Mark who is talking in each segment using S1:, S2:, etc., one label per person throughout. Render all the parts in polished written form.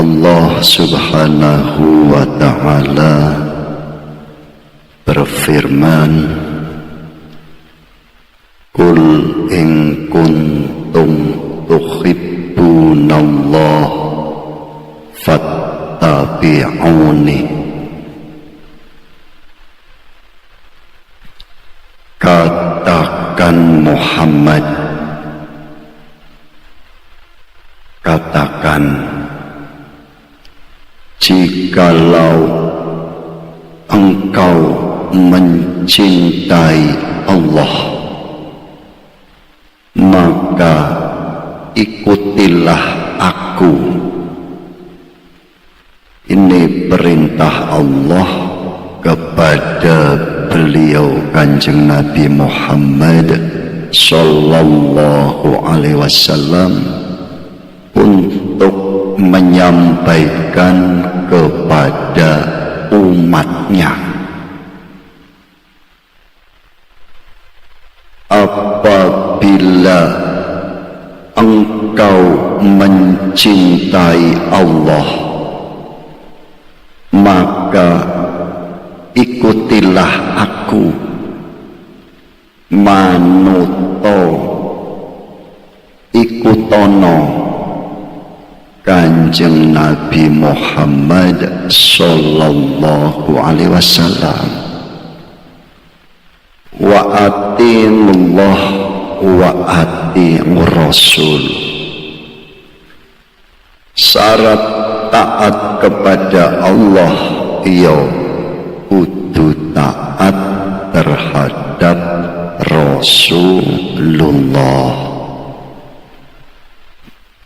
S1: Allah Subhanahu wa ta'ala berfirman, Qul in kuntum tuhibbunallah fattabi'uni. Katakan Muhammad, katakan, jikalau engkau mencintai Allah, maka ikutilah aku. Ini perintah Allah kepada beliau Kanjeng Nabi Muhammad sallallahu alaihi wasallam untuk menyampaikan kepada umatnya. Apabila engkau mencintai Allah, maka ikutilah aku. Manuto ikutono Kanjeng Nabi Muhammad sallallahu alaihi wasallam. Wa ati'ullah wa ati'ur rasul. Syarat taat kepada Allah ya kudu taat terhadap Rasulullah.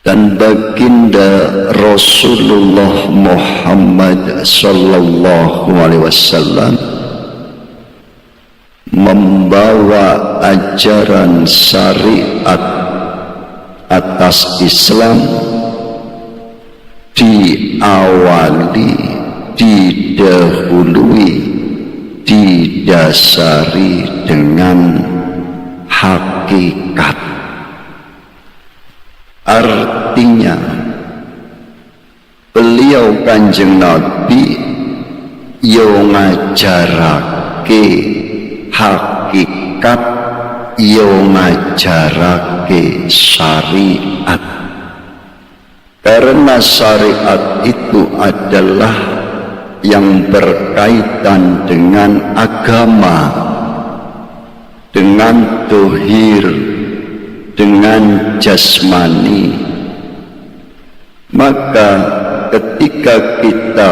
S1: Dan baginda Rasulullah Muhammad sallallahu alaihi wasallam membawa ajaran syariat atas Islam, diawali, didahului, didasari dengan hakikat. Artinya beliau Kanjeng Nabi yo ngajarake hakikat, yo ngajarake syariat. Karena syariat itu adalah yang berkaitan dengan agama, dengan dohir, dengan jasmani. Maka ketika kita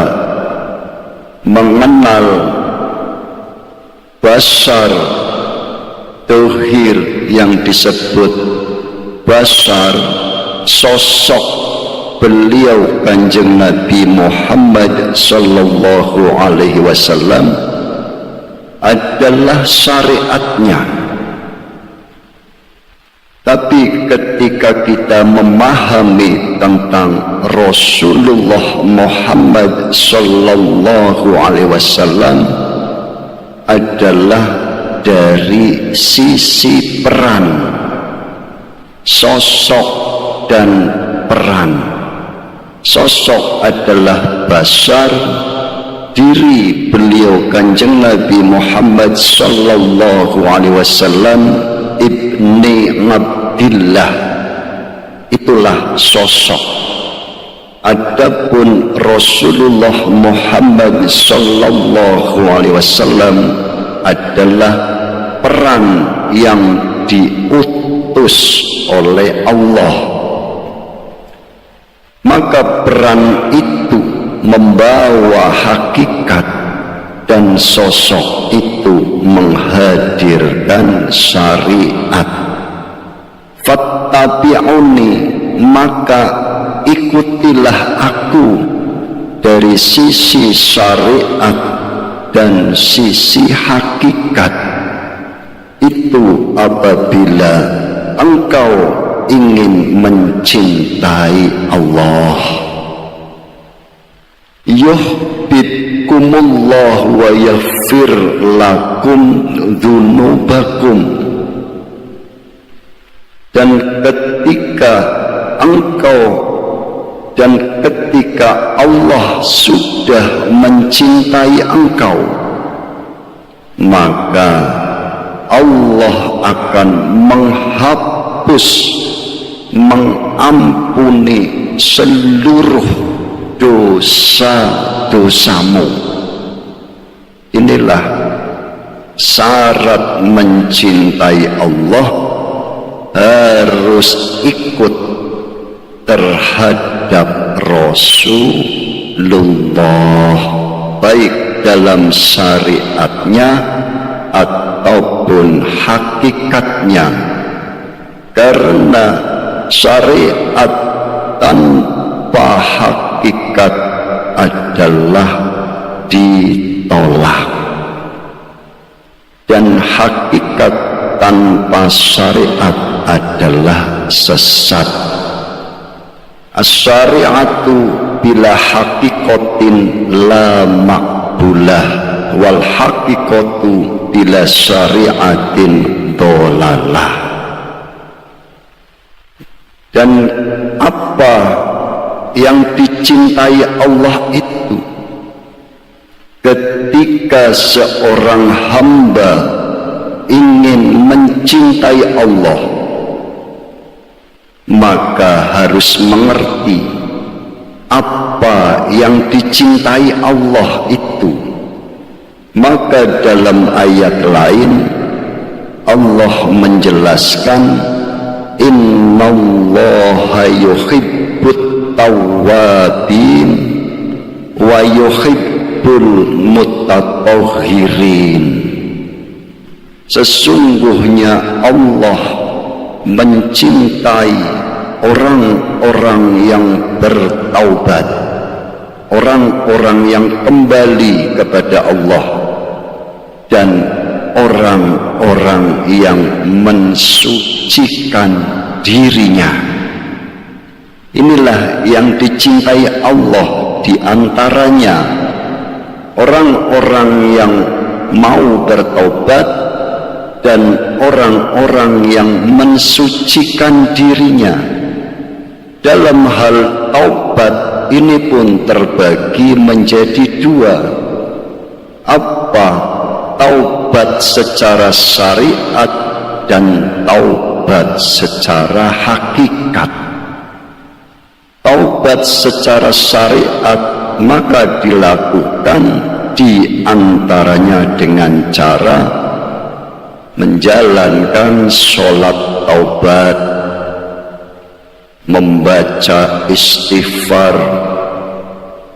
S1: mengenal basar dohir yang disebut basar, sosok beliau Kanjeng Nabi Muhammad sallallahu alaihi wasallam adalah syariatnya. Tapi ketika kita memahami tentang Rasulullah Muhammad sallallahu alaihi wasallam adalah dari sisi peran, sosok dan peran. Sosok adalah basar, diri beliau Kanjeng Nabi Muhammad sallallahu alaihi wasallam ibni Abdillah, itulah sosok. Adapun Rasulullah Muhammad sallallahu alaihi wasallam adalah peran yang diutus oleh Allah. Maka peran itu membawa hakikat dan sosok itu menghadirkan syariat. Fattabi'uni, maka ikutilah aku dari sisi syariat dan sisi hakikat. Itu apabila engkau ingin mencintai Allah. Yuhibbukumullah wa yaghfir lakum dzunubakum. Dan ketika ketika Allah sudah mencintai engkau, maka Allah akan menghapus, mengampuni seluruh dosa-dosamu. Inilah syarat mencintai Allah, harus ikut terhadap Rasulullah, baik dalam syariatnya ataupun hakikatnya. Karena syariat tanpa hakikat adalah ditolak, dan hakikat tanpa syariat adalah sesat. As-syari'atu bila hakikatin la maqbulah, wal hakikatu bila syari'atin dolalah. Dan apa yang dicintai Allah itu? Ketika seorang hamba ingin mencintai Allah, maka harus mengerti apa yang dicintai Allah itu. Maka dalam ayat lain Allah menjelaskan, innallaha yuhibbut tawwabin wa yuhibbul mutatahhirin. Sesungguhnya Allah mencintai orang-orang yang bertaubat, orang-orang yang kembali kepada Allah, dan orang-orang yang mensucikan dirinya. Inilah yang dicintai Allah, diantaranya orang-orang yang mau bertaubat dan orang-orang yang mensucikan dirinya. Dalam hal taubat ini pun terbagi menjadi dua. Apa? Taubat secara syariat dan taubat secara hakikat. Taubat secara syariat maka dilakukan di antaranya dengan cara menjalankan sholat taubat, membaca istighfar,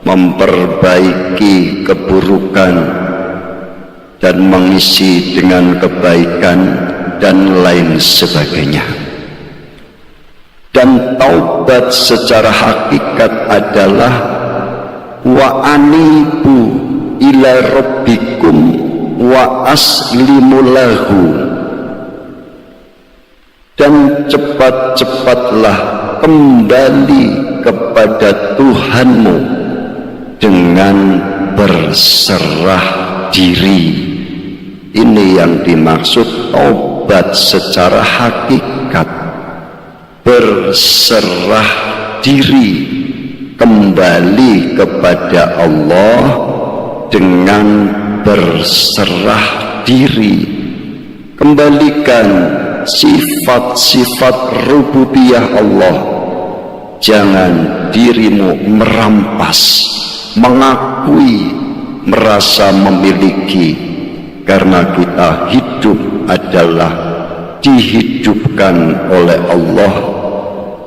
S1: memperbaiki keburukan dan mengisi dengan kebaikan dan lain sebagainya. Dan taubat secara hakikat adalah wa anibu ila rabbikum wa aslimu lahu, dan cepat-cepatlah kembali kepada Tuhanmu dengan berserah diri. Ini yang dimaksud taubat secara hakikat, berserah diri, kembali kepada Allah dengan berserah diri. Kembalikan sifat-sifat rububiyah Allah. Jangan dirimu merampas, mengakui, merasa memiliki. Karena kita hidup adalah dihidupkan oleh Allah,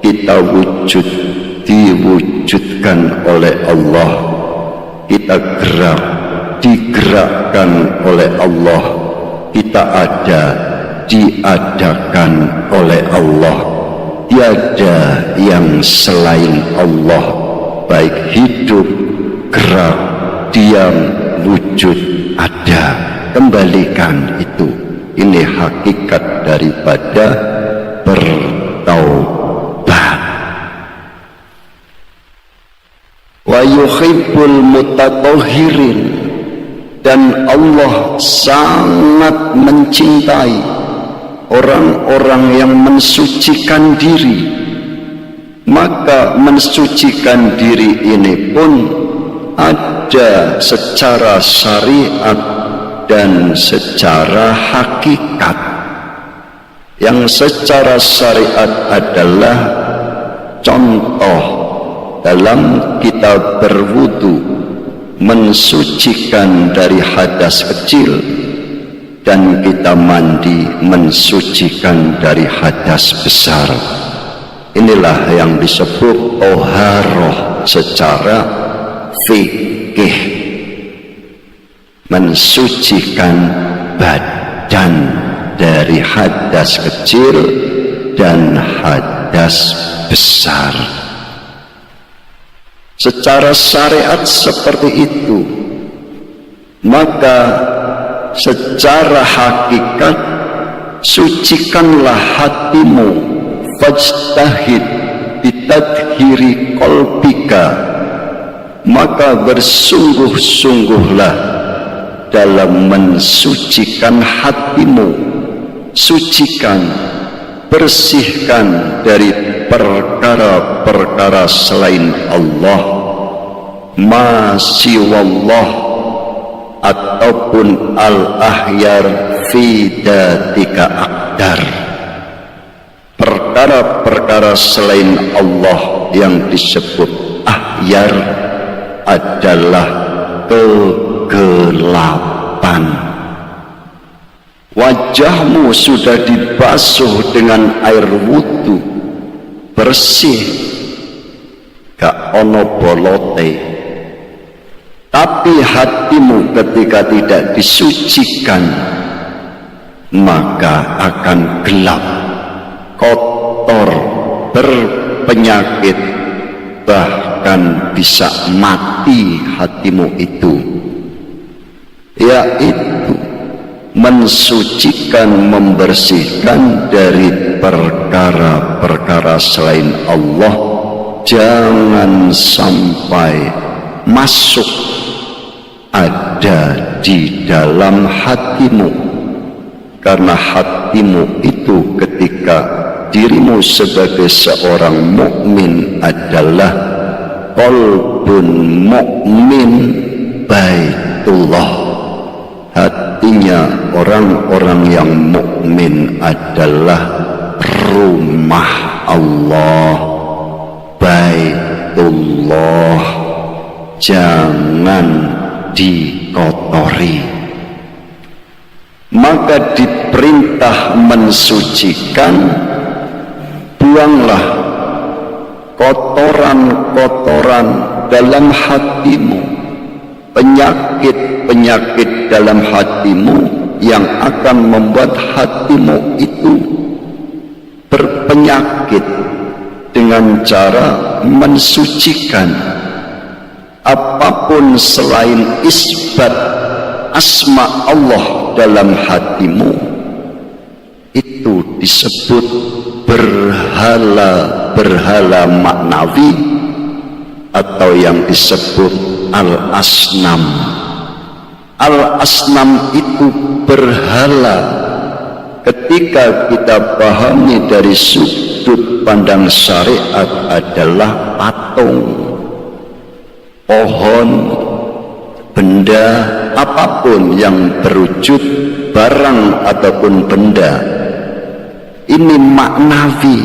S1: kita wujud diwujudkan oleh Allah, kita gerak digerakkan oleh Allah, kita ada diadakan oleh Allah. Tiada yang selain Allah, baik hidup, gerak, diam, wujud, ada. Kembalikan itu. Ini hakikat daripada bertaubat. Wa yuhibbul mutatahhirin, dan Allah sangat mencintai orang-orang yang mensucikan diri. maka mensucikan diri ini pun ada secara syariat dan secara hakikat. Yang secara syariat adalah contoh dalam kita berwudu, mensucikan dari hadas kecil, dan kita mandi mensucikan dari hadas besar. Inilah yang disebut toharoh secara fikih, mensucikan badan dari hadas kecil dan hadas besar. Secara syariat seperti itu, maka secara hakikat sucikanlah hatimu, fajtahid bitadhiri qalbika, maka bersungguh-sungguhlah dalam mensucikan hatimu, sucikan, bersihkan dari perkara-perkara selain Allah, masiwallah, ataupun al-ahyar fi datika akdar, perkara-perkara selain Allah yang disebut ahyar adalah kegelapan. Wajahmu sudah dibasuh dengan air wudu, bersih, gak ono bolote, tapi hatimu ketika tidak disucikan maka akan gelap, kotor, berpenyakit, bahkan bisa mati hatimu itu. Yaitu mensucikan, membersihkan dari perkara-perkara selain Allah. Jangan sampai masuk ada di dalam hatimu, karena hatimu itu ketika dirimu sebagai seorang mukmin adalah qalbun mukmin baitullah. Hatinya orang-orang yang mukmin adalah rumah Allah, baitullah, jangan dikotori. Maka diperintah mensucikan, buanglah kotoran-kotoran dalam hatimu, penyakit-penyakit dalam hatimu yang akan membuat hatimu itu berpenyakit, dengan cara mensucikan. Apapun selain isbat asma Allah dalam hatimu, itu disebut berhala maknawi, atau yang disebut al-asnam. Al-asnam itu berhala. Ketika kita pahami dari sudut pandang syariat adalah patung, pohon, benda, apapun yang berwujud barang ataupun benda. Ini maknawi.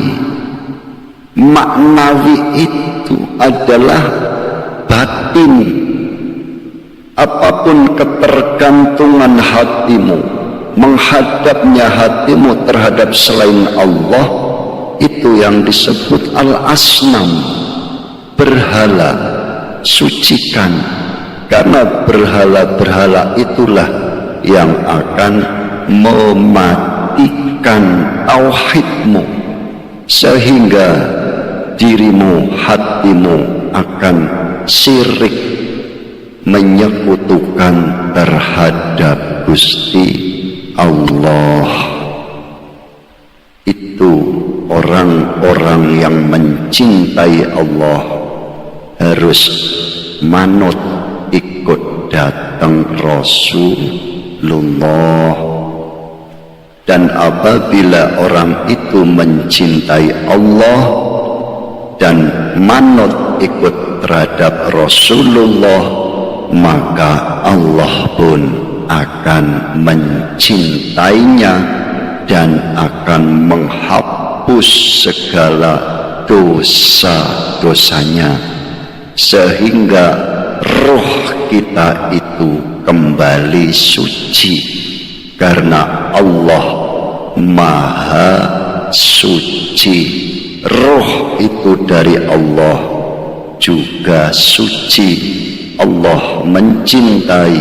S1: Maknawi itu adalah batin. Apapun ketergantungan hatimu, menghadapnya hatimu terhadap selain Allah, itu yang disebut al-asnam, berhala. Sucikan, karena berhala-berhala itulah yang akan mematikan tauhidmu, sehingga dirimu, hatimu akan syirik, menyekutukan terhadap Gusti Allah. Itu orang-orang yang mencintai Allah harus manut ikut datang Rasulullah. Dan apabila orang itu mencintai Allah, dan manut ikut terhadap Rasulullah, maka Allah pun akan mencintainya dan akan menghapus segala dosa-dosanya, sehingga roh kita itu kembali suci, karena Allah Maha Suci. Roh itu dari Allah juga suci. Allah mencintai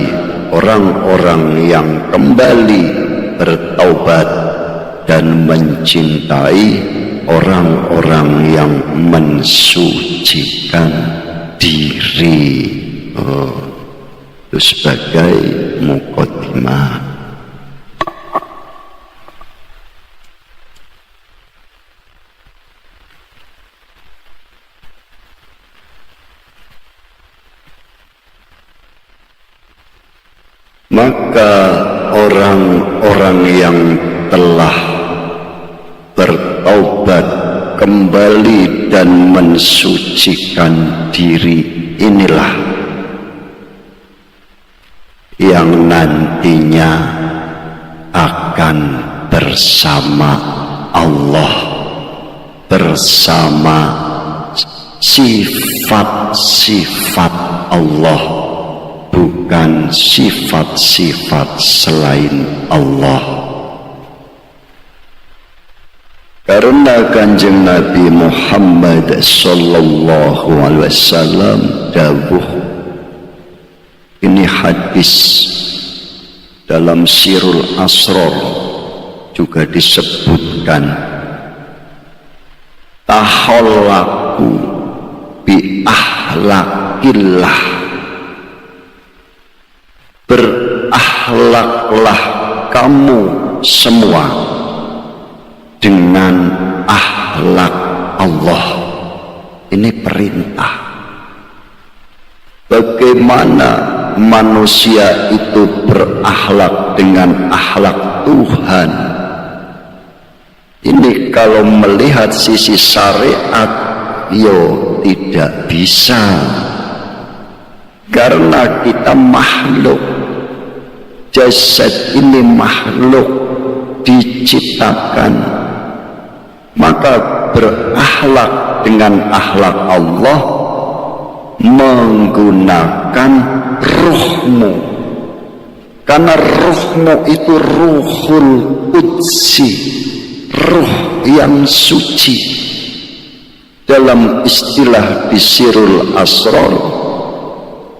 S1: orang-orang yang kembali bertaubat dan mencintai orang-orang yang mensucikan diri. Itu sebagai muqaddimah. Maka orang-orang yang telah bertaubat kembali dan mensucikan diri, inilah yang nantinya akan bersama Allah, bersama sifat-sifat Allah, bukan sifat-sifat selain Allah. Karena Kanjeng Nabi Muhammad sallallahu alaihi wasallam dawuh, ini hadis dalam Sirul Asrar juga disebutkan, tahallaku bi ahlakillah, berakhlaklah kamu semua dengan akhlak Allah. Ini perintah. Bagaimana manusia itu berakhlak dengan akhlak Tuhan? Ini kalau melihat sisi syariat, tidak bisa, karena kita makhluk. Jasad ini makhluk diciptakan, maka berakhlak dengan akhlak Allah menggunakan ruhmu, karena ruhmu itu ruhul qudsi, ruh yang suci. Dalam istilah di Sirul Asrar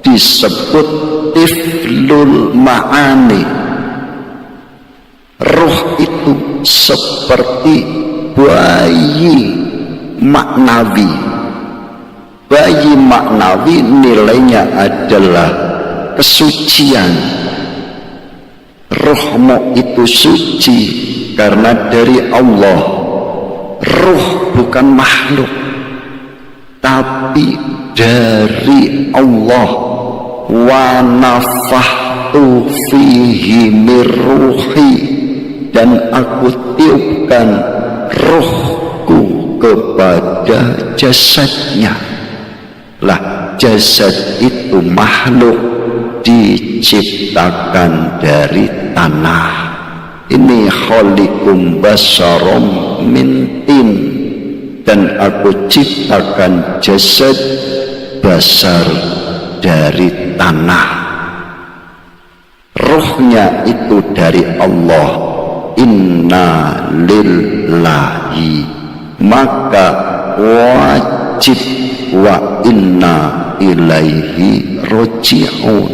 S1: disebut tiflul ma'ani. Ruh itu seperti bayi maknawi. Bayi maknawi nilainya adalah kesucian. Ruhmu itu suci karena dari Allah. Ruh bukan makhluk, tapi dari Allah. Wa nafahtu fihi mir ruhi, dan aku tiupkan ruhku kepada jasadnya. Lah, jasad itu makhluk diciptakan dari tanah. Ini khaliqum basarom mintin, dan aku ciptakan jasad basar dari tanah. Ruhnya itu dari Allah. Inna lillahi, maka wajib wa inna ilaihi roji'un,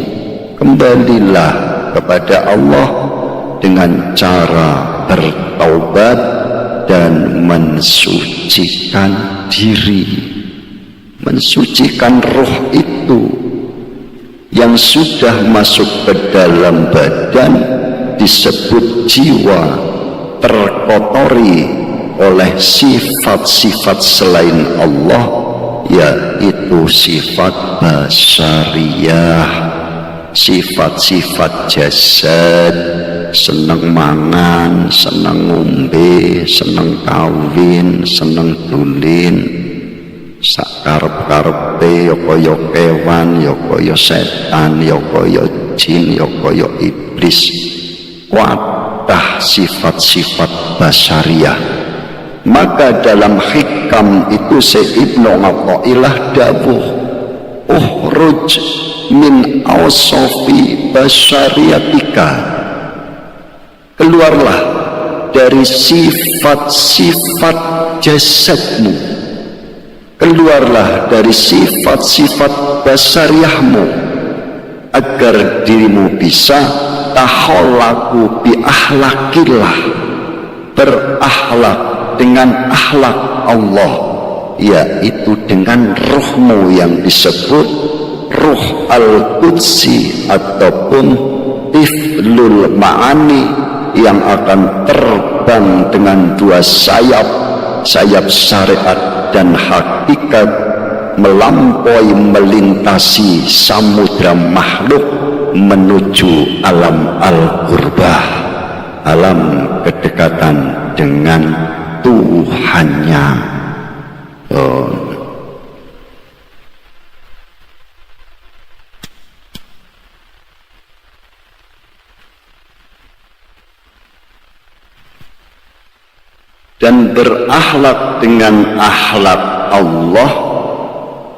S1: kembalilah kepada Allah dengan cara bertaubat dan mensucikan diri. Mensucikan ruh itu yang sudah masuk ke dalam badan disebut jiwa, terkotori oleh sifat-sifat selain Allah, yaitu sifat basariyah, sifat-sifat jasad, seneng mangan, seneng ngombe, seneng kawin, seneng dulin. sakarep-karepe ya kaya kewan, ya kaya setan, ya kaya jin, ya kaya iblis, wadah sifat-sifat basariah. Maka dalam hikam itu Ibnu Athaillah dawuh, ukhruj min awsafi basariyatika, keluarlah dari sifat-sifat jasadmu, keluarlah dari sifat-sifat basariahmu, agar dirimu bisa takhallaqu bi ahlakillah, berakhlak dengan akhlak Allah, yaitu dengan ruhmu yang disebut ruh al-qudsi ataupun tiflul ma'ani, yang akan terbang dengan dua sayap, sayap syariat dan hakikat, melampaui melintasi samudra makhluk menuju alam al-qurbah, alam kedekatan dengan Tuhannya. Dan berakhlak dengan akhlak Allah,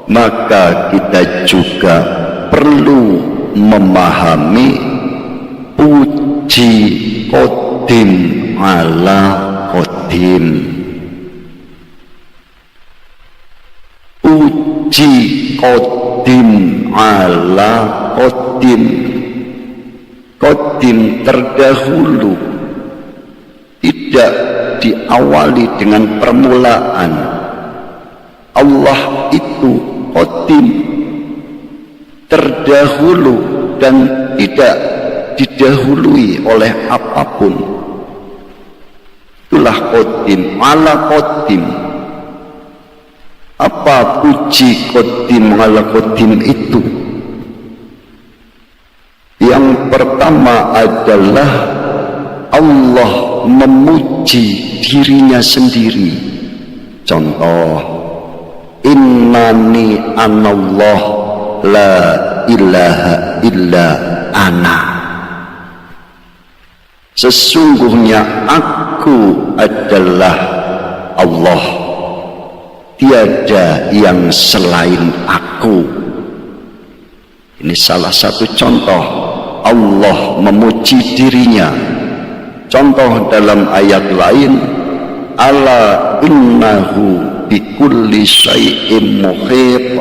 S1: maka kita juga perlu memahami puji qadim ala qadim, puji qadim ala qadim, qadim terdahulu, tidak diawali dengan permulaan. Allah itu qadim, terdahulu dan tidak didahului oleh apapun. Itulah qadim ala qadim. Apa puji qadim ala qadim itu? Yang pertama adalah Allah memuji dirinya sendiri. Contoh, innani anallah la ilaha illa ana, sesungguhnya aku adalah Allah, tiada yang selain aku. Ini salah satu contoh Allah memuji dirinya. Contoh dalam ayat lain, ala innahu bikulli syai'in muhit,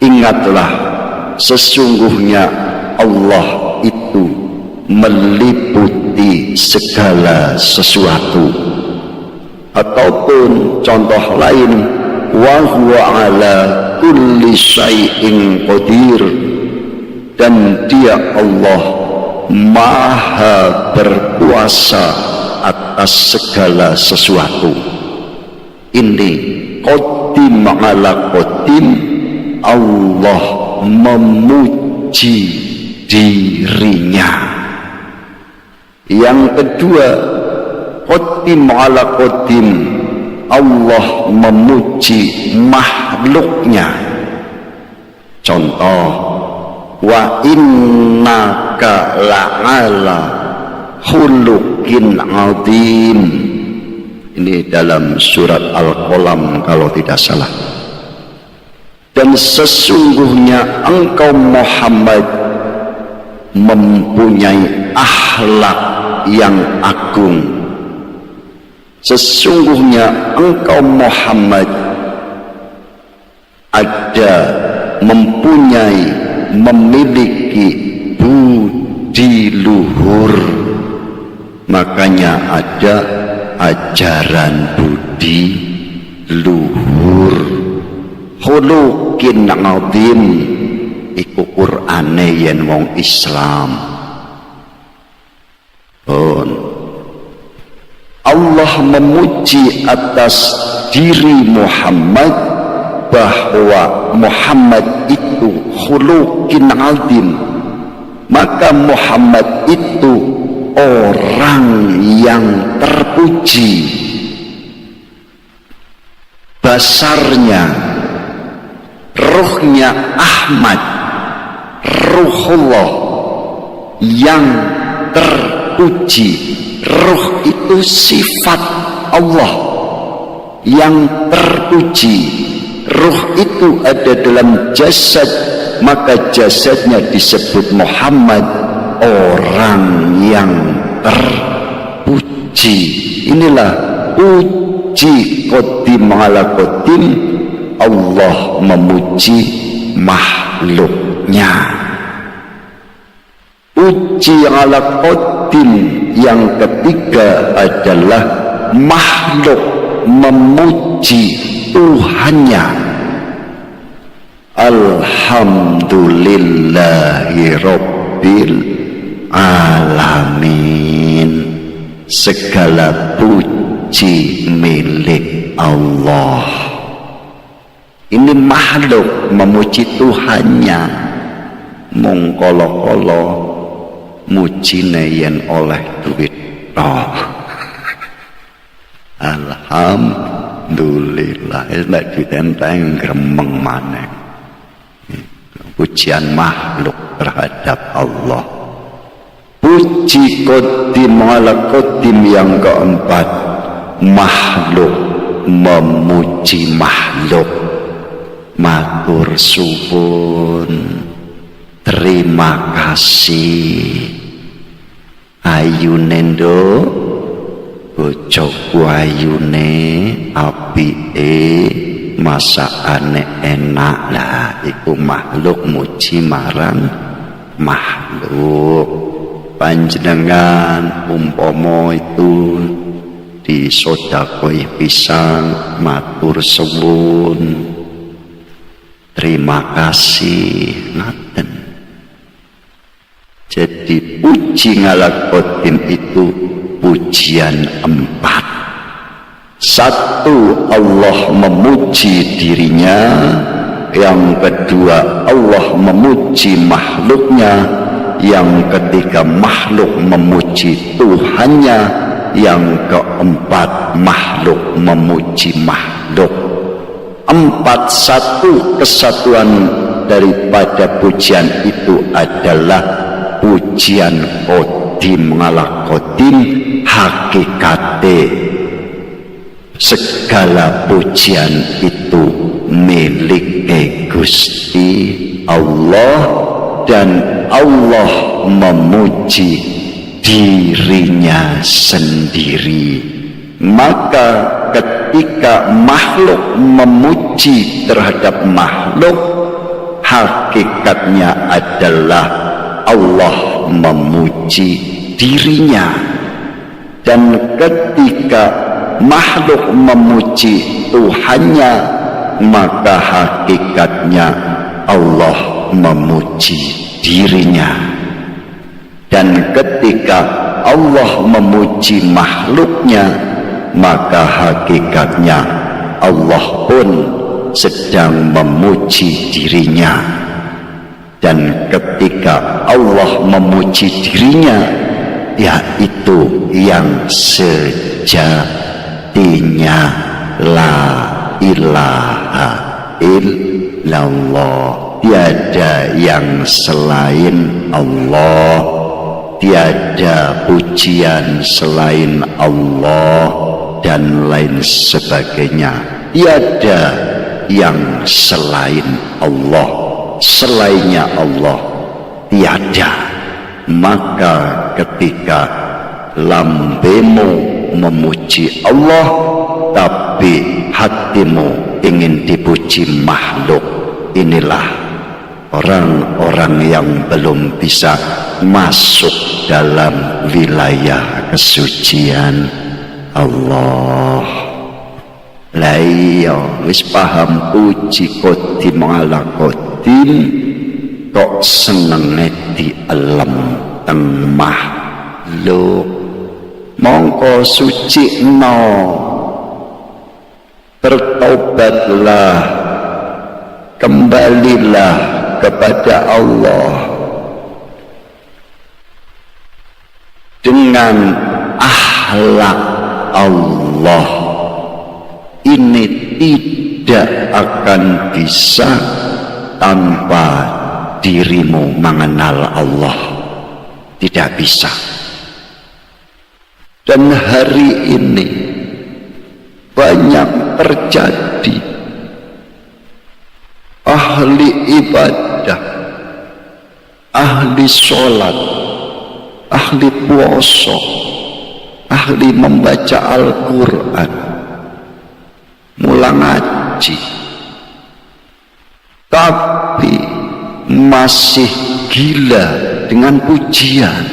S1: ingatlah sesungguhnya Allah itu meliputi segala sesuatu. Ataupun contoh lain, wa huwa ala kulli syai'in qadir, dan dia Allah maha berkuasa atas segala sesuatu. Ini qadim ala qadim, Allah memuji dirinya. Yang kedua, qadim ala qadim, Allah memuji makhluknya. Contoh, wa innaka la'ala khuluqin azim. Ini dalam surat Al-Qalam kalau tidak salah. Dan sesungguhnya engkau Muhammad mempunyai akhlak yang agung. Sesungguhnya engkau Muhammad memiliki budi luhur, makanya ada ajaran budi luhur. Khuluqin azim iku Qur'ane yen wong Islam. Allah memuji atas diri Muhammad bahwa Muhammad itu khuluqin azim, maka Muhammad itu orang yang terpuji. basarnya, ruhnya Ahmad, Ruhullah yang terpuji. Ruh itu sifat Allah yang terpuji. Ruh itu ada dalam jasad, maka jasadnya disebut Muhammad, orang yang terpuji. Inilah puji qadim ala qadim, Allah memuji makhluknya. Puji ala qadim yang ketiga adalah makhluk memuji Tuhannya. Alhamdulillahi Rabbil Alamin. Segala puji milik Allah. Ini makhluk memuji Tuhannya. Mongkolo-kolo mujine yen oleh duit toh. Alhamdulillah, nek ditenteng gremeng maneh. Pujian makhluk terhadap Allah. Puji qadim ala qadim yang keempat, makhluk memuji makhluk. Matur suwun, terima kasih. Ayune nduk, bojoku ayune, apike, masakane enak. Lah iku makhluk muji marang makhluk. Panjenengan umpama itu disodakoi pisang, matur suwun, terima kasih, ngaten. Jadi puji ala qadim itu pujian empat. Satu, Allah memuji dirinya. Yang kedua, Allah memuji makhluknya. Yang ketiga, makhluk memuji Tuhannya. Yang keempat, makhluk memuji makhluk. Empat, satu kesatuan daripada pujian itu adalah pujian qadim ala qadim. Hakikate segala pujian itu milik Gusti Allah, dan Allah memuji dirinya sendiri. Maka ketika makhluk memuji terhadap makhluk, hakikatnya adalah Allah memuji dirinya. Dan ketika makhluk memuji Tuhannya, maka hakikatnya Allah memuji dirinya. Dan ketika Allah memuji makhluknya, maka hakikatnya Allah pun sedang memuji dirinya. Dan ketika Allah memuji dirinya, yaitu yang sejatinya la ilaha illallah. Tiada yang selain Allah, tiada pujian selain Allah, dan lain sebagainya. Tiada yang selain Allah. Selainnya Allah tiada. Maka ketika lambemu memuji Allah, tapi hatimu ingin dipuji makhluk, inilah orang-orang yang belum bisa masuk dalam wilayah kesucian Allah. Lah iya wis paham puji qadim ala qadim, kok senenge dielem teng makhluk. Mongko sucikno, bertobatlah, kembalilah kepada Allah dengan akhlak Allah. Ini tidak akan bisa tanpa dirimu mengenal Allah. Tidak bisa. Dan hari ini banyak terjadi ahli ibadah, ahli sholat, ahli puasa, ahli membaca Al-Quran, mulang ngaji, tapi masih gila dengan pujian.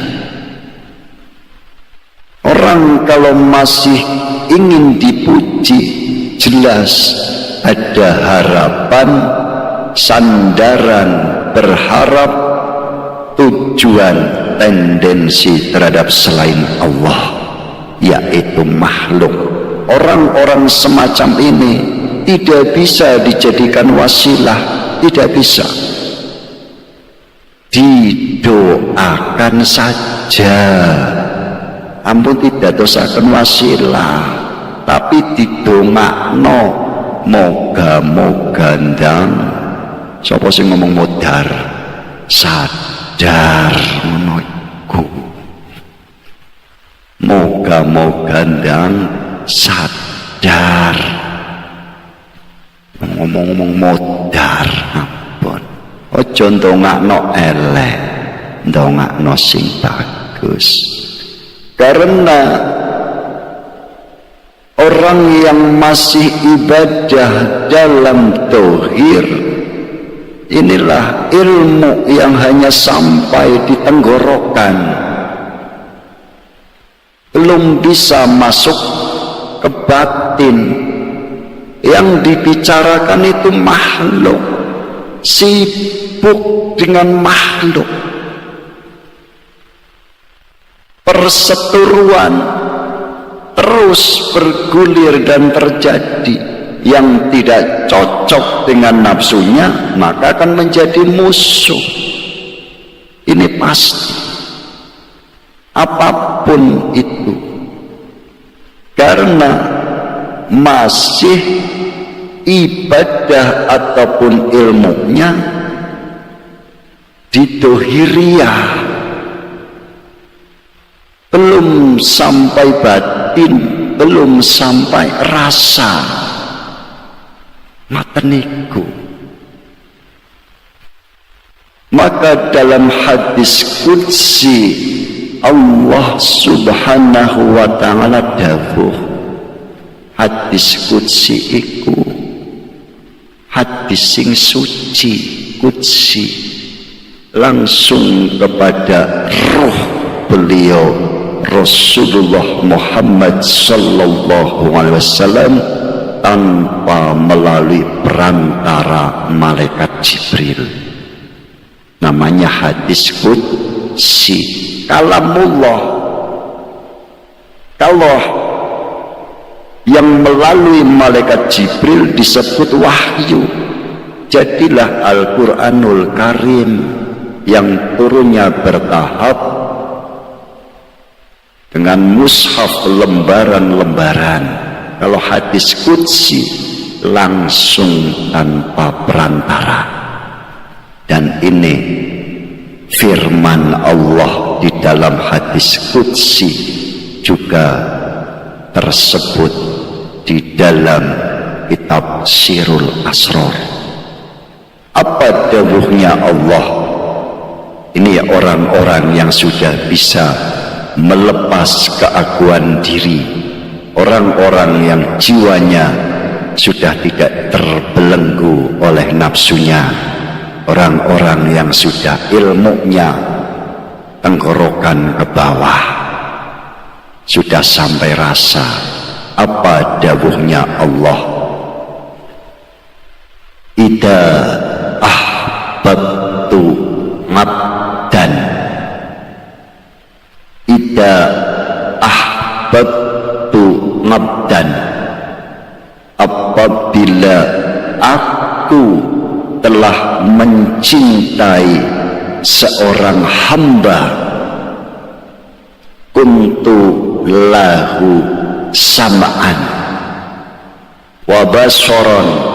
S1: Orang kalau masih ingin dipuji, jelas ada harapan, sandaran, berharap, tujuan, tendensi terhadap selain Allah, yaitu makhluk. Orang-orang semacam ini tidak bisa dijadikan wasilah, tidak bisa. Didoakan saja, ampun tidak dosakan wasilah, tapi didongakno, moga-moga ndang sapa sing ngomong modar sadar ngono iku, moga-moga ndang sadar. Ngomong-ngomong modar, ampun, ojo ndongakno elek, ndongakno sing bagus. Karena orang yang masih ibadah dalam tauhid, inilah ilmu yang hanya sampai di tenggorokan, belum bisa masuk ke batin. Yang dibicarakan itu makhluk, sibuk dengan makhluk. Perseteruan terus bergulir dan terjadi. Yang tidak cocok dengan nafsunya maka akan menjadi musuh. Ini pasti, apapun itu, karena masih ibadah ataupun ilmunya di dohiriyah, belum sampai batin, belum sampai rasa. Mateniku. Maka dalam hadis qudsi Allah subhanahu wa ta'ala dawuh, hadis qudsi iku hadis sing suci, qudsi, langsung kepada ruh beliau Rasulullah Muhammad sallallahu alaihi wasallam tanpa melalui perantara malaikat Jibril. Namanya hadis qudsi, kalamullah. Kalau yang melalui malaikat Jibril disebut wahyu. Jadilah Al-Quranul Karim yang turunnya bertahap dengan mushaf lembaran-lembaran. Kalau hadis qudsi langsung tanpa perantara. Dan ini firman Allah di dalam hadis qudsi juga tersebut di dalam kitab Sirul Asrar. Apa dawuhnya Allah? Ini orang-orang yang sudah bisa melepas keaguan diri, orang-orang yang jiwanya sudah tidak terbelenggu oleh nafsunya, orang-orang yang sudah ilmunya tenggorokan ke bawah, sudah sampai rasa. Apa dawuhnya Allah? Ida ahbabtu ngabdan, ida ahbabtu ngabdan, apabila aku telah mencintai seorang hamba, kuntu lahu sama'an, wa basaran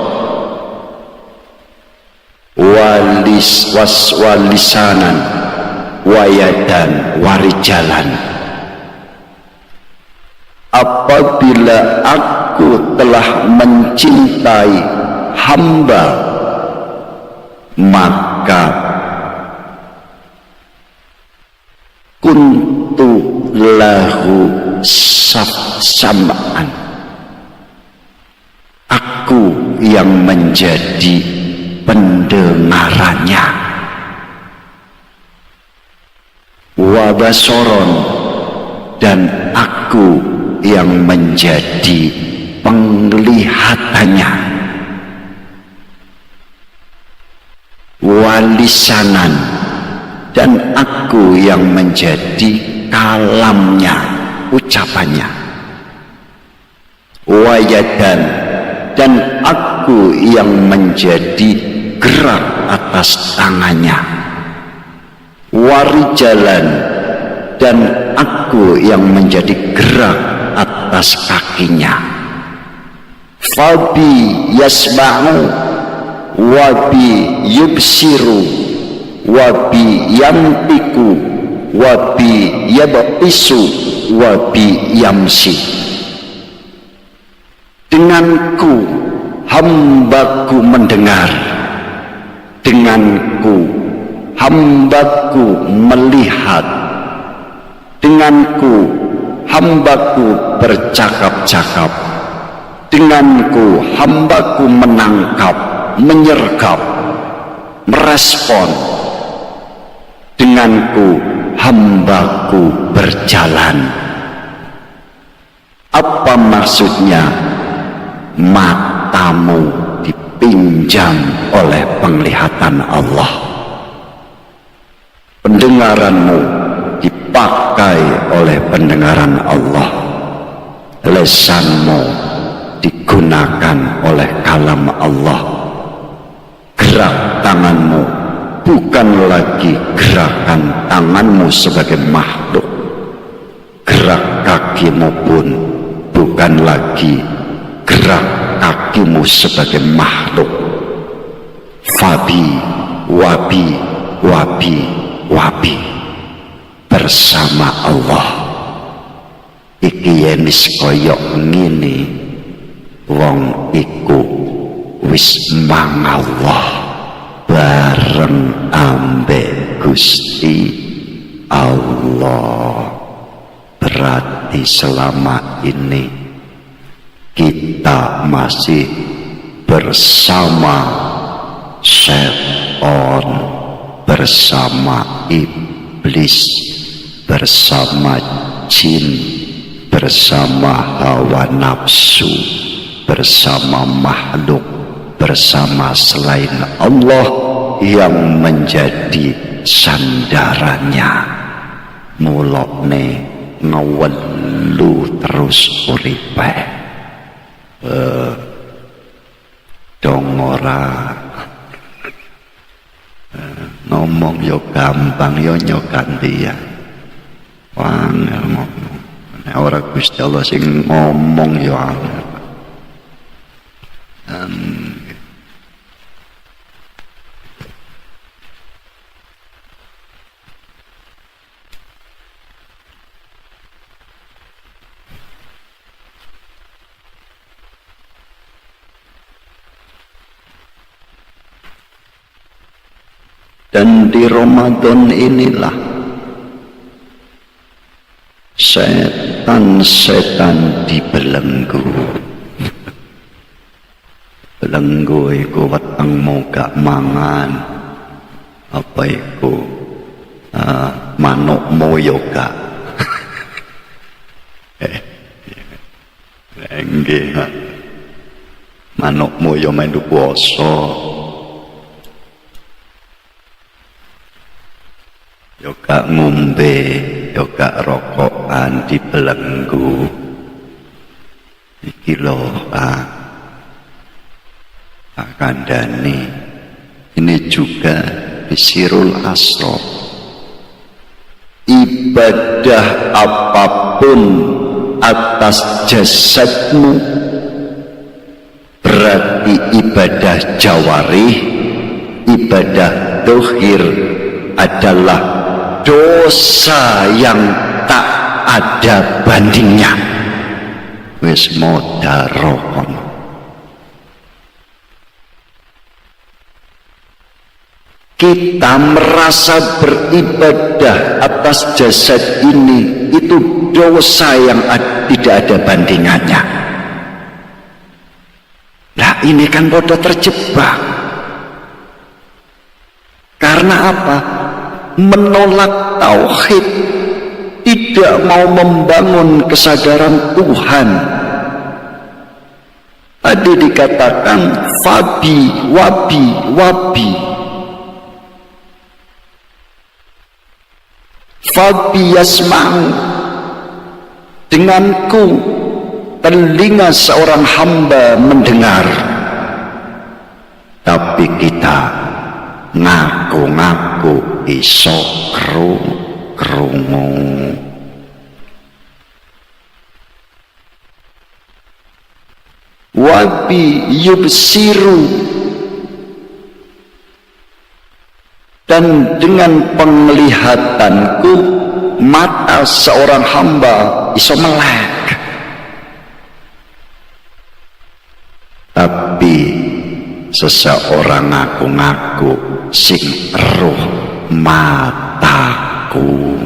S1: walisanan wayadan warijalan. Apabila aku telah mencintai hamba, maka kuntu lahu sam'an, aku yang menjadi pendengarannya, wa basaron, dan aku yang menjadi penglihatannya, walisanan, dan aku yang menjadi kalamnya, ucapannya, wayadan, dan aku yang menjadi gerak atas tangannya, warijalan, dan aku yang menjadi gerak atas kakinya. Fabi yasma'u wabi yubsiru wabi yantiku wabi yab'isu wabi yamsi. Denganku hambaku mendengar, denganku hambaku melihat, denganku hambaku bercakap-cakap, denganku hambaku menangkap, menyergap, merespon, denganku hambaku berjalan. Apa maksudnya? Matamu dipinjam oleh penglihatan Allah, pendengaranmu dipakai oleh pendengaran Allah, lesanmu digunakan oleh kalam Allah, gerak tanganmu bukan lagi gerakan tanganmu sebagai makhluk, gerak kakimu pun bukan lagi gerak kakimu sebagai makhluk. Fabi wabi bersama Allah. Iki yenis koyok ngini, wong iku wis mangallah bareng ambek Gusti Allah. Berarti selama ini kita masih bersama setan, bersama iblis, bersama jin, bersama hawa nafsu, bersama makhluk, bersama selain Allah yang menjadi sandarannya. Mulokne ngewelu terus uripe. Dongora ngomong yo gampang yo nyokanti ya. Wangel ngomong. Nek ora Gusti Allah sing ngomong yo angel. Dan di Ramadan inilah setan-setan dibelenggu. Belenggu iku wetengmu gak mangan, apa iku manukmu yo gak nggih, manukmu yo melu puasa, yo gak ngombe, yo gak rokokan, dibelenggu. Iki lho Pak Kandani, ini juga di Sirul Asro. Ibadah apapun atas jasadmu berarti ibadah jawarih, ibadah dohir adalah dosa yang tak ada bandingnya. Wis modarokon. Kita merasa beribadah atas jasad ini, itu dosa yang tidak ada bandingannya. Nah ini kan bodoh terjebak. Karena apa? Menolak tauhid, tidak mau membangun kesadaran Tuhan. Tadi dikatakan fabi, wabi, wabi. Fabi yasma'u, denganku telinga seorang hamba mendengar. Tapi kita ngaku-ngaku iso krungu. Wabi yubsiru, dan dengan penglihatanku mata seorang hamba iso melek. Tapi seseorang ngaku-ngaku sing roh mataku.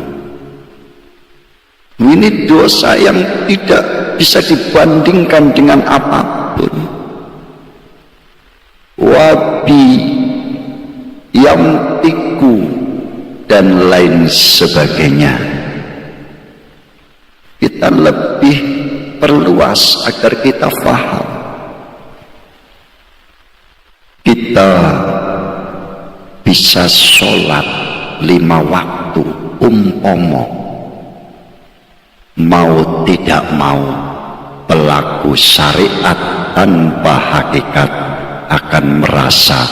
S1: Ini dosa yang tidak bisa dibandingkan dengan apapun. Wabi yamtiku dan lain sebagainya. Kita lebih perluas agar kita faham. Kita bisa sholat 5 waktu umpomo, mau tidak mau pelaku syariat tanpa hakikat akan merasa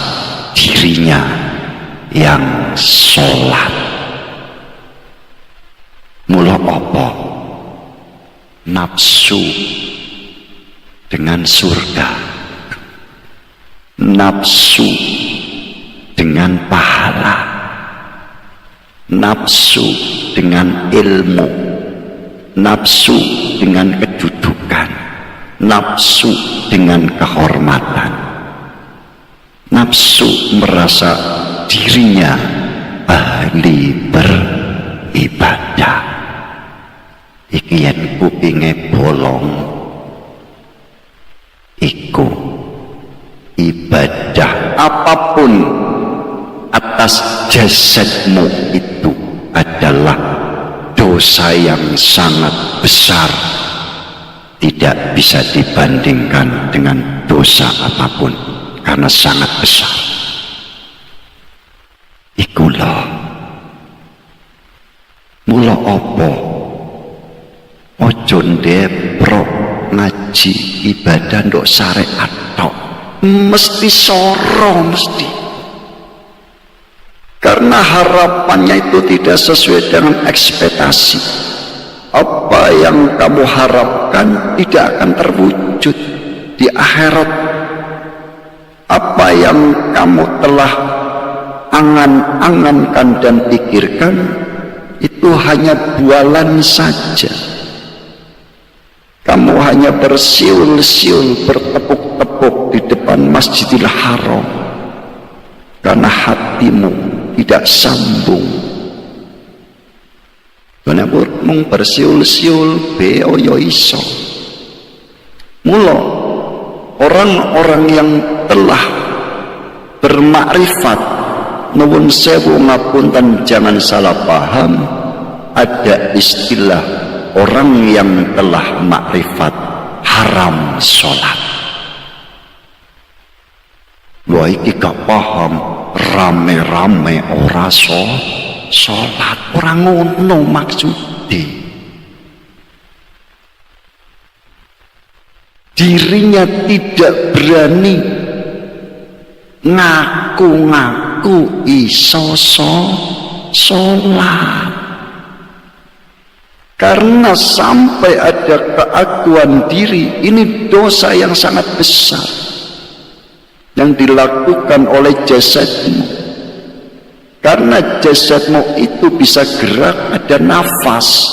S1: dirinya yang sholat. Mula apa? Nafsu dengan surga, nafsu dengan pahala, nafsu dengan ilmu, nafsu dengan kedudukan, nafsu dengan kehormatan, nafsu merasa dirinya ahli beribadah. Iki yen kupinge bolong, iku ibadah apapun atas jasadmu itu adalah dosa yang sangat besar, tidak bisa dibandingkan dengan dosa apapun karena sangat besar. Ikulah mula apa ojo ndeprok ngaji ibadah ndok syariat tok, mesti sorong, mesti, karena harapannya itu tidak sesuai dengan ekspektasi. Apa yang kamu harapkan tidak akan terwujud di akhirat. Apa yang kamu telah angan-angankan dan pikirkan itu hanya bualan saja. Kamu hanya bersiul-siul, bertepuk-tepuk di depan Masjidil Haram karena hatimu tidak sambung. Karena mung bersiul-siul beoyo iso. Mula orang-orang yang telah bermakrifat, nuwun sewu ngapunten jangan salah paham, ada istilah orang yang telah makrifat haram sholat. Wah iki gak paham, rame-rame ora sholat, orang ngono maksudnya. Dirinya tidak berani ngaku-ngaku iso sholat. Karena sampai ada keakuan diri, ini dosa yang sangat besar. yang dilakukan oleh jasadmu. Karena jasadmu itu bisa gerak, ada nafas.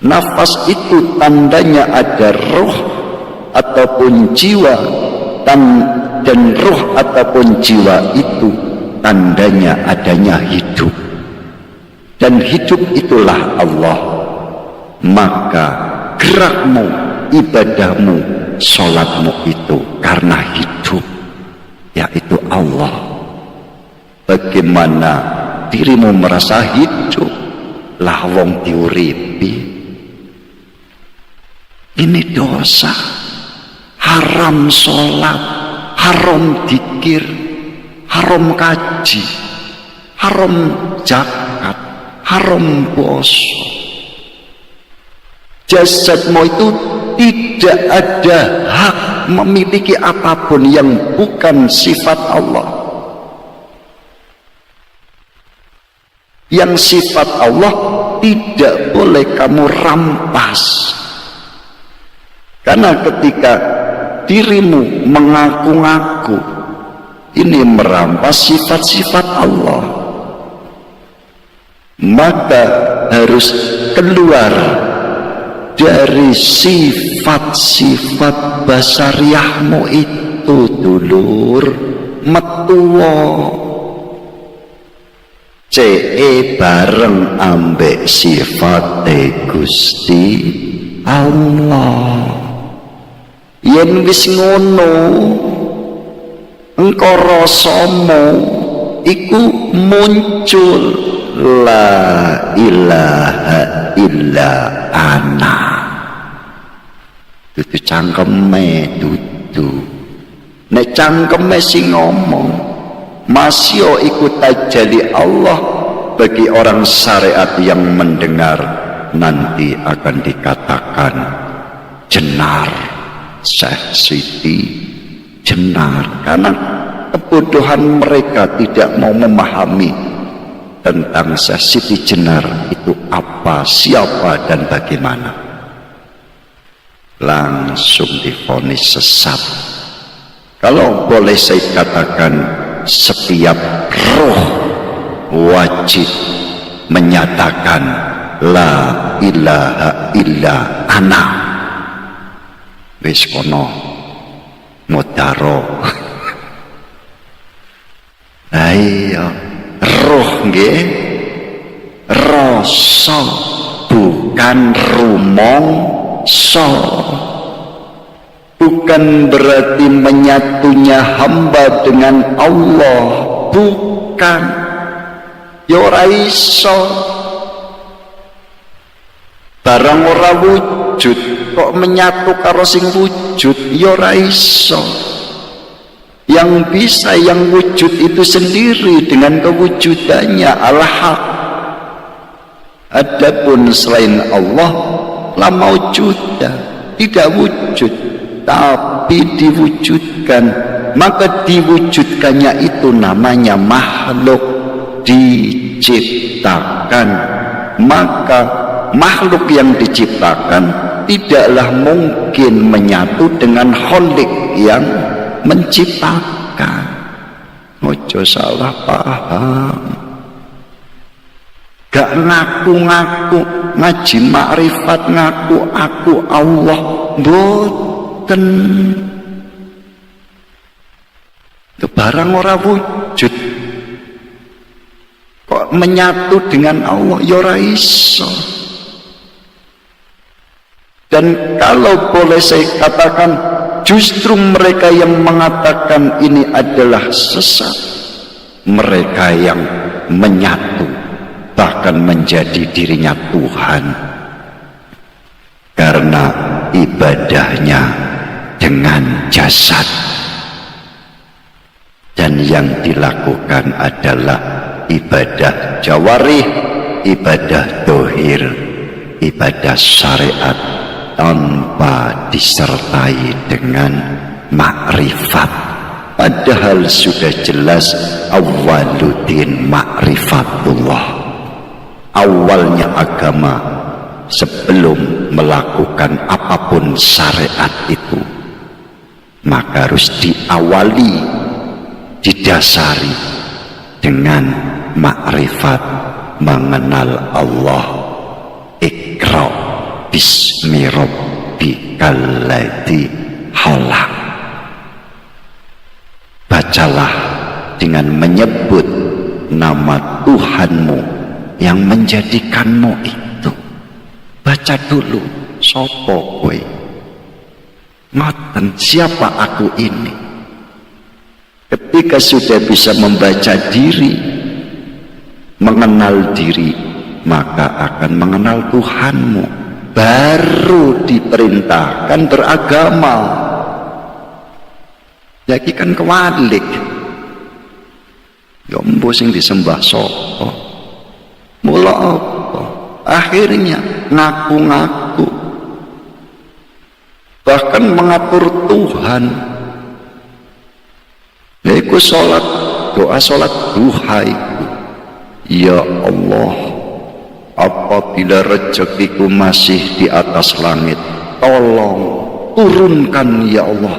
S1: Nafas itu tandanya ada roh ataupun jiwa, dan roh ataupun jiwa itu tandanya adanya hidup. Dan hidup itulah Allah. Maka gerakmu, ibadahmu, sholatmu itu karena hidup, yaitu Allah. Bagaimana dirimu merasa hidup? Lah wong diuripi. Ini dosa. Haram sholat, haram dzikir, haram kaji, haram zakat, haram puasa. Jasadmu itu tidak ada hak memiliki apapun yang bukan sifat Allah. Yang sifat Allah tidak boleh kamu rampas. Karena ketika dirimu mengaku-ngaku ini merampas sifat-sifat Allah, maka harus keluar dari sifat-sifat basariahmu itu, dulur. Metuwo CE bareng ambek sifat Gusti Allah. Yen wis ngono, engko rasamu iku muncul la ilaha illa ana. Dudu cangkeme dudu. Nek cangkeme sing ngomong, masya iku tajalli Allah bagi orang syariat yang mendengar nanti akan dikatakan jenar Syekh Siti jenar, karena kebodohan mereka tidak mau memahami tentang Syekh Siti Jenar itu apa, siapa dan bagaimana. Langsung divonis sesat. Kalau boleh saya katakan, setiap roh wajib menyatakan la ilaha illa ana. Wis kono modaro. Ayo roh nggih, rasa bukan rumangsa. Bukan berarti menyatunya hamba dengan Allah, bukan. Ya ora iso. Barang ora wujud kok menyatu karo sing wujud, ya ora iso. Yang bisa, yang wujud itu sendiri dengan kewujudannya al-haq. Adapun selain Allah la maujudah, tidak wujud tapi diwujudkan. Maka diwujudkannya itu namanya makhluk, diciptakan. Maka makhluk yang diciptakan tidaklah mungkin menyatu dengan Khalik yang menciptakan. Ojo salah paham. Gak ngaku-ngaku ngaji makrifat, ngaku aku Allah, boten. Itu barang ora wujud kok menyatu dengan Allah, ya ora iso. Dan kalau boleh saya katakan, justru mereka yang mengatakan ini adalah sesat, mereka yang menyatu bahkan menjadi dirinya Tuhan karena ibadahnya dengan jasad, dan yang dilakukan adalah ibadah jawarih, ibadah dohir, ibadah syariat tanpa disertai dengan makrifat. Padahal sudah jelas awwaluddin ma'rifatullah. Awalnya agama sebelum melakukan apapun syariat itu maka harus diawali, didasari dengan makrifat, mengenal Allah. Iqra bismi rabbikal ladzi khalaq. Bacalah dengan menyebut nama Tuhanmu yang menjadikanmu itu. Baca dulu, sopo kowe? Ngoten, siapa aku ini? Ketika sudah bisa membaca diri, mengenal diri, maka akan mengenal Tuhanmu. Baru diperintahkan beragama. Jadi kan kewalik. Ya mbo sing disembah sapa? Mula apa? Akhirnya ngaku-ngaku. Bahkan mengatur Tuhan. Yaiku sholat, doa sholat duha itu. Ya Allah, apabila rezekiku masih di atas langit, tolong turunkan ya Allah.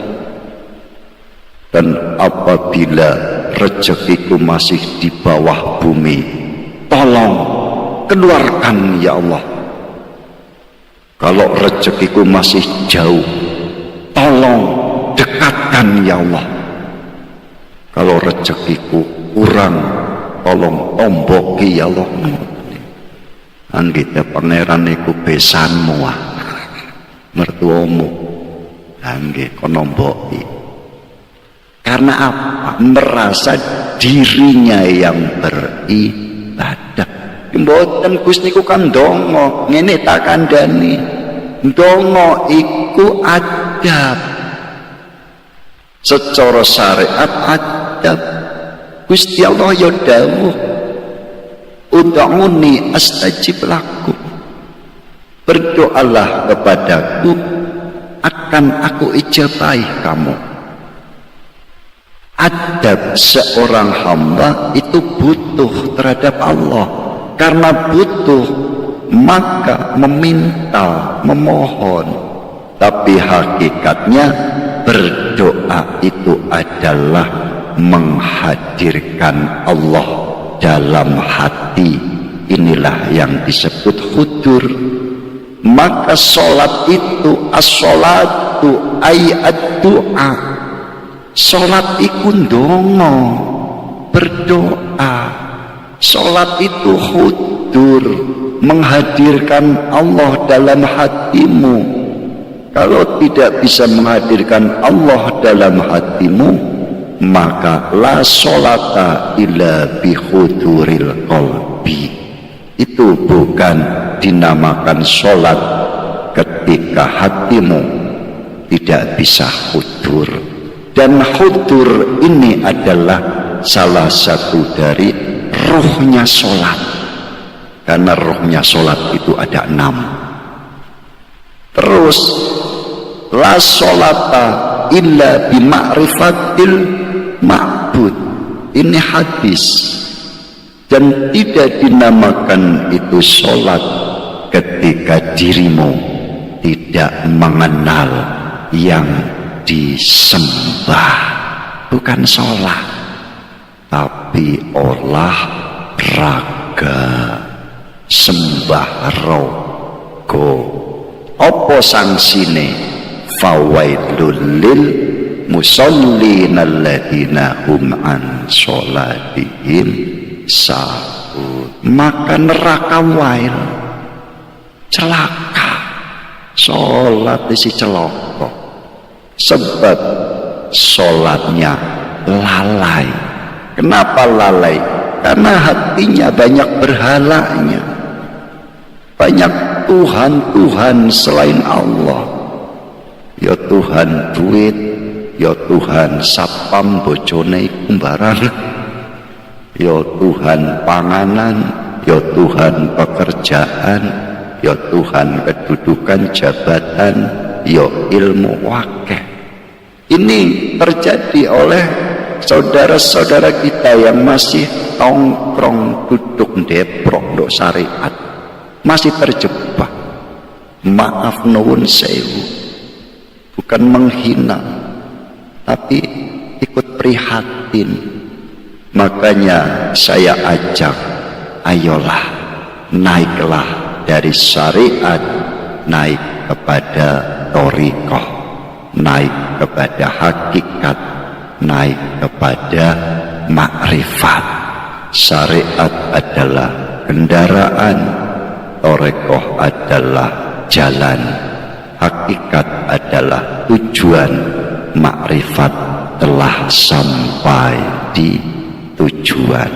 S1: Dan apabila rezekiku masih di bawah bumi, tolong keluarkan ya Allah. Kalau rezekiku masih jauh, tolong dekatkan ya Allah. Kalau rezekiku kurang, tolong tomboki ya Allah. Anggita pangeran iku besanmu mertuamu, anggih konomboki. Karena apa? Merasa dirinya yang beribadah. Mboten Gus niku kan donga, ngene tak kandhani. Donga iku adab. Secara syariat adab. Gusti Allah ya dawuh, ud'uni astajib lakum. Berdoalah kepadaku, akan aku ijabahi kamu. Adab seorang hamba itu butuh terhadap Allah. Karena butuh, maka meminta, memohon. Tapi hakikatnya berdoa itu adalah menghadirkan Allah dalam hati. Inilah yang disebut hudur. Maka sholat itu as-sholatu ayat doa. Sholat iku ndonga, berdoa. Sholat itu hudur, menghadirkan Allah dalam hatimu. Kalau tidak bisa menghadirkan Allah dalam hatimu, maka la sholata illa bihuduril qalbi. Itu bukan dinamakan sholat ketika hatimu tidak bisa hudur. Dan hudur ini adalah salah satu dari ruhnya sholat. Karena ruhnya sholat itu ada 6. Terus la sholata illa bima'rifatil ma'bud. Ini hadis. Dan tidak dinamakan itu sholat ketika dirimu tidak mengenal yang disembah. Bukan sholat, tapi olahraga, sembah rogo. Apa sangsine? Fawailul lil musallin alladzina hum an sholatihim sahun. Maka neraka wail, celaka. Sholat isi celaka. Sebab sholatnya lalai. Kenapa lalai? Karena hatinya banyak berhalanya, banyak Tuhan-Tuhan selain Allah. Ya Tuhan duit, ya Tuhan sapam bojone kumbaran, ya Tuhan panganan, ya Tuhan pekerjaan, ya Tuhan kedudukan jabatan, ya ilmu wakil. Ini terjadi oleh saudara-saudara kita yang masih tongkrong duduk deprok ndok syariat, masih terjebak. Maaf nuwun sewu, bukan menghina, tapi ikut prihatin. Makanya saya ajak, ayolah naiklah dari syariat, naik kepada thariqah, naik kepada hakikat, naik kepada makrifat. Syariat adalah kendaraan, thariqah adalah jalan, hakikat adalah tujuan, makrifat telah sampai di tujuan.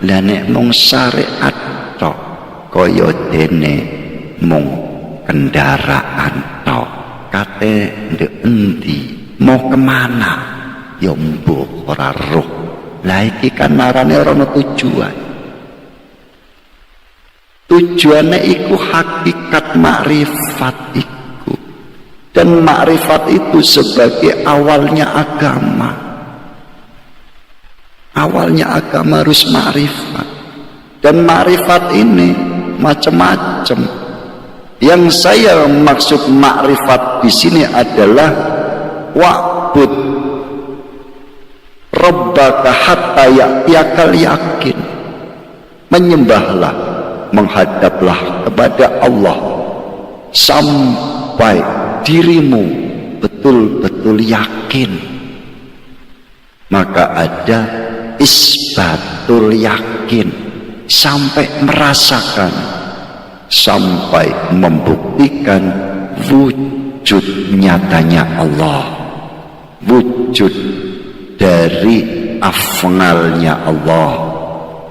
S1: Lah nek mung syariat tok kaya dene mung kendaraan tok, kate ndek endi mau kemana ya mbok ora roh. Lah iki kan marane ora ono tujuan. Tujuannya iku hakikat makrifat iku, dan makrifat itu sebagai awalnya agama. Awalnya agama harus makrifat, dan makrifat ini macam-macam. Yang saya maksud makrifat di sini adalah wa'bud rabbaka hatta ya'tiyakal yakin. Menyembahlah, menghadaplah kepada Allah sampai dirimu betul-betul yakin. Maka ada isbatul yakin, sampai merasakan, sampai membuktikan wujud nyatanya Allah, wujud dari afnalnya Allah,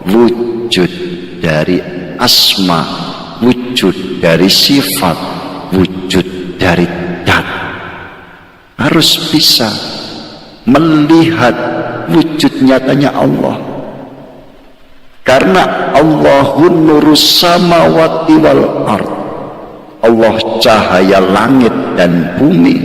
S1: wujud dari asma, wujud dari sifat, wujud dari dat. Harus bisa melihat wujud nyatanya Allah, karena Allahun nurus samawati wal ard. Allah cahaya langit dan bumi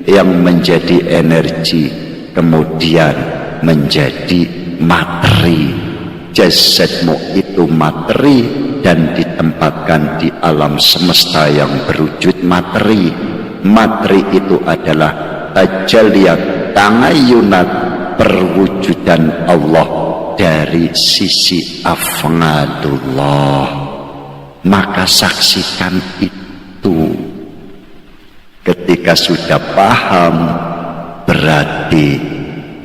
S1: yang menjadi energi kemudian menjadi materi. Jasadmu itu materi dan ditempatkan di alam semesta yang berwujud materi. Materi itu adalah tajalliyat, tangayunat, perwujudan Allah dari sisi afnalullah. Maka saksikan itu. Ketika sudah paham, berarti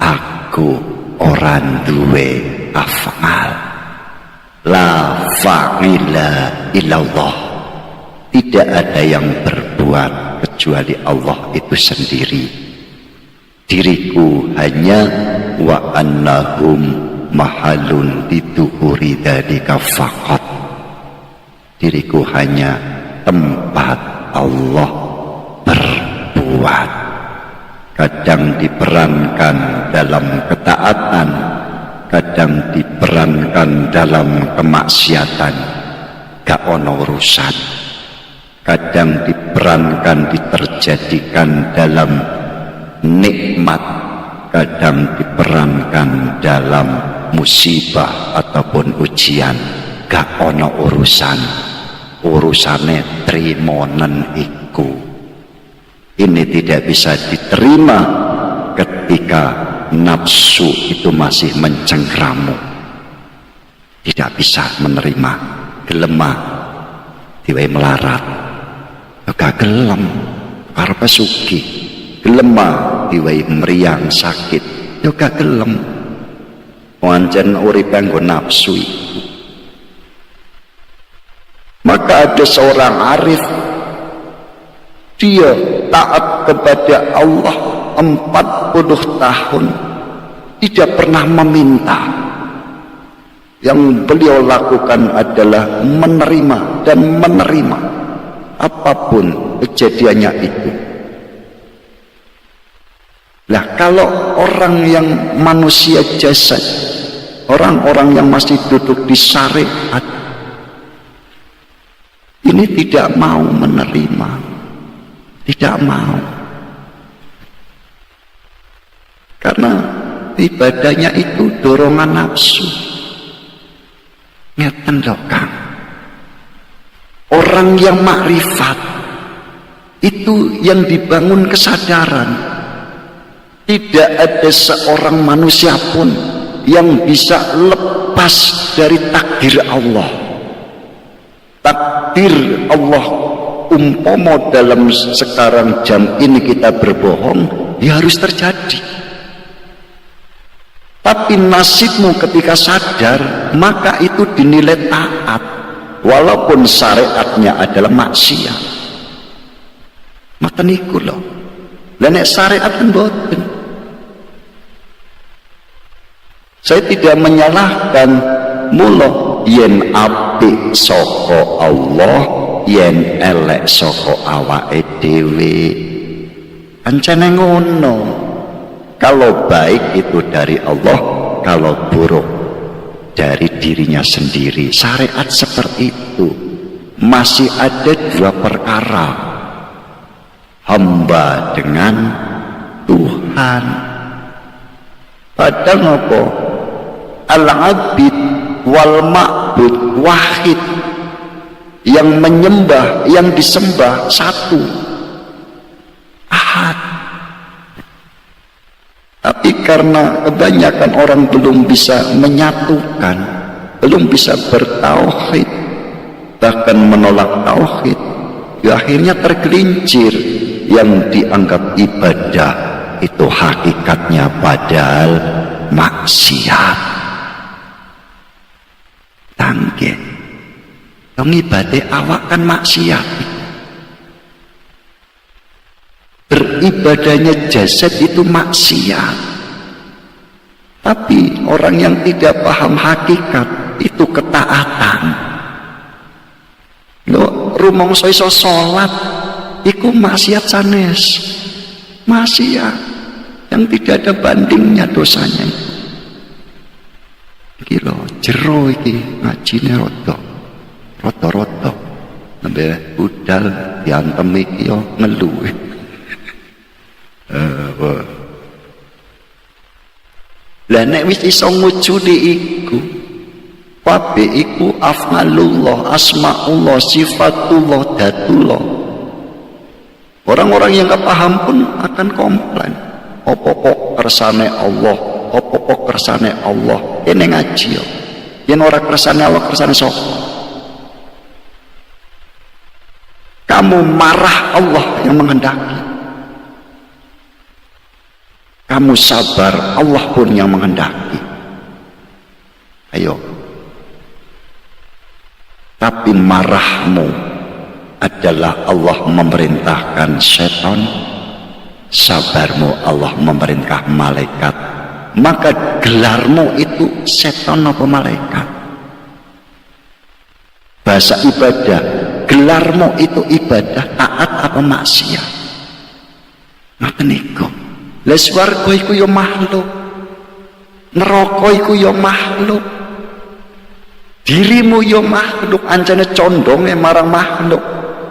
S1: aku orang duwe afnal. La fa'ila illallah. Tidak ada yang berbuat kecuali Allah itu sendiri. Diriku hanya wa annahum mahalun dituhuri dzalika faqat. Diriku hanya tempat Allah berbuat. Kadang diperankan dalam ketaatan, kadang diperankan dalam kemaksiatan, gak ono urusan. Kadang diperankan, diterjadikan dalam nikmat, kadang diperankan dalam musibah ataupun ujian, gak ono urusan. Urusane trimonen iku. Ini tidak bisa diterima ketika nafsu itu masih mencengkramu. Tidak bisa menerima. Gelemah diwai melarat, gak gelem karepe sugih. Gelemah diwai meriang sakit, yo gak gelem. Pancen uripe nggo nafsu iku. Maka ada seorang arif, dia taat kepada Allah 40 tahun, tidak pernah meminta. Yang beliau lakukan adalah menerima dan menerima apapun kejadiannya itu. Lah kalau orang yang manusia jasad, orang-orang yang masih duduk di syariat, ini tidak mau menerima, tidak mau, karena ibadahnya itu dorongan nafsu. Ngeten lho Kang, orang yang makrifat itu yang dibangun kesadaran. Tidak ada seorang manusia pun yang bisa lepas dari takdir Allah. Takdir Allah, umpama dalam sekarang jam ini kita berbohong, ya harus terjadi. Tapi nasibmu ketika sadar, maka itu dinilai taat, walaupun syariatnya adalah maksiat. Maka niku loh, nek syariat kan boten. Saya tidak menyalahkan mula yen apik saka Allah, yen elek saka awake dhewe. Ancene ngono. Kalau baik itu dari Allah, kalau buruk dari dirinya sendiri. Syariat seperti itu. Masih ada dua perkara, hamba dengan Tuhan. Padahal apa? Al-abid wal ma'bud wahid. Yang menyembah, yang disembah satu, ahad. Tapi karena kebanyakan orang belum bisa menyatukan, belum bisa bertauhid, bahkan menolak tauhid, ya akhirnya tergelincir. Yang dianggap ibadah itu hakikatnya padahal maksiat. Tangge yang ibadah awak kan maksiat. Beribadahnya jasad itu maksiat. Tapi orang yang tidak paham hakikat itu ketaatan. Lo rumangsa iso salat iku maksiat sanes. Maksiat yang tidak ada bandingnya dosanya. Iki lho jero iki ngajine rada-rada. Nembe budal diantem iki yo ngeluh. Lah nek wis iso ngujudi iku, kabeh iku af'alullah, asmaullah, sifatullah, datullah. Orang-orang yang gak paham pun akan komplain. Apa kok kersane Allah? Apa kok kersane Allah? Ini ngaji yo. Yen ora kersane Allah, kersane sapa? Kamu marah, Allah yang menghendaki. Kamu sabar, Allah pun yang menghendaki. Ayo. Tapi marahmu adalah Allah memerintahkan setan, sabarmu Allah memerintah malaikat. Maka gelarmu itu setan apa malaikat? Bahasa ibadah, gelarmu itu ibadah taat apa maksiat? Ngoten niku. Lah swarga iku ya makhluk, neraka iku ya makhluk, dirimu ya makhluk, ancane condonge marang makhluk.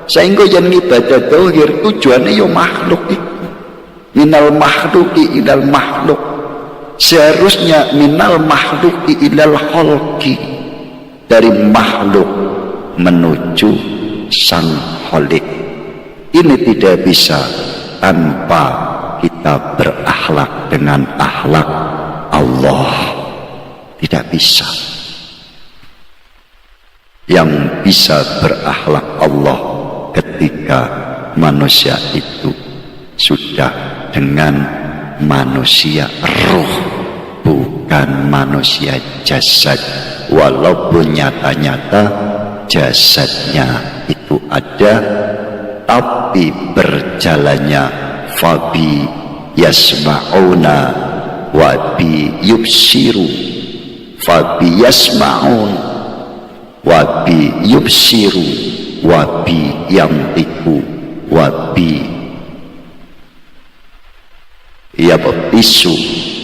S1: Sehingga yen ibadah zahir tujuane ya makhluk iku. Minal makhluqi ilal makhluk. Seharusnya minal makhluqi ilal khalqi, dari makhluk menuju sang khalik. Ini tidak bisa tanpa kita berakhlak dengan akhlak Allah. Tidak bisa. Yang bisa berakhlak Allah ketika manusia itu sudah dengan manusia ruh, bukan manusia jasad. Walaupun nyata-nyata jasadnya itu ada, tapi berjalannya fabi yasma'una wa bi yubsiru, fabi yasma'un wa bi yubsiru wa bi yamtiku wa bi yabtisu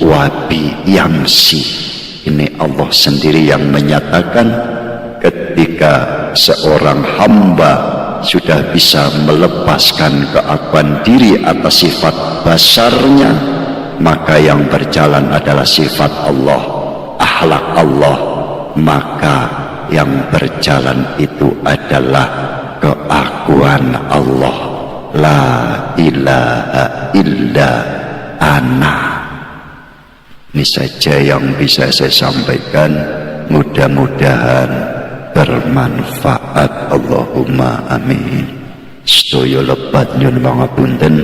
S1: wa bi yamsi. Ini Allah sendiri yang menyatakan ketika seorang hamba sudah bisa melepaskan keakuan diri atas sifat basarnya, maka yang berjalan adalah sifat Allah, akhlak Allah. Maka yang berjalan itu adalah keakuan Allah, la ilaha illa anak. Ini saja yang bisa saya sampaikan, mudah-mudahan bermanfaat. Allahumma amin. Sedaya lepat nyuwun pangapunten,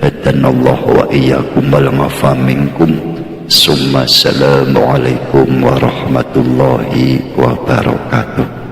S1: hadanallahu wa iyyakum wal afa minkum. Summa assalamualaikum warahmatullahi wabarakatuh.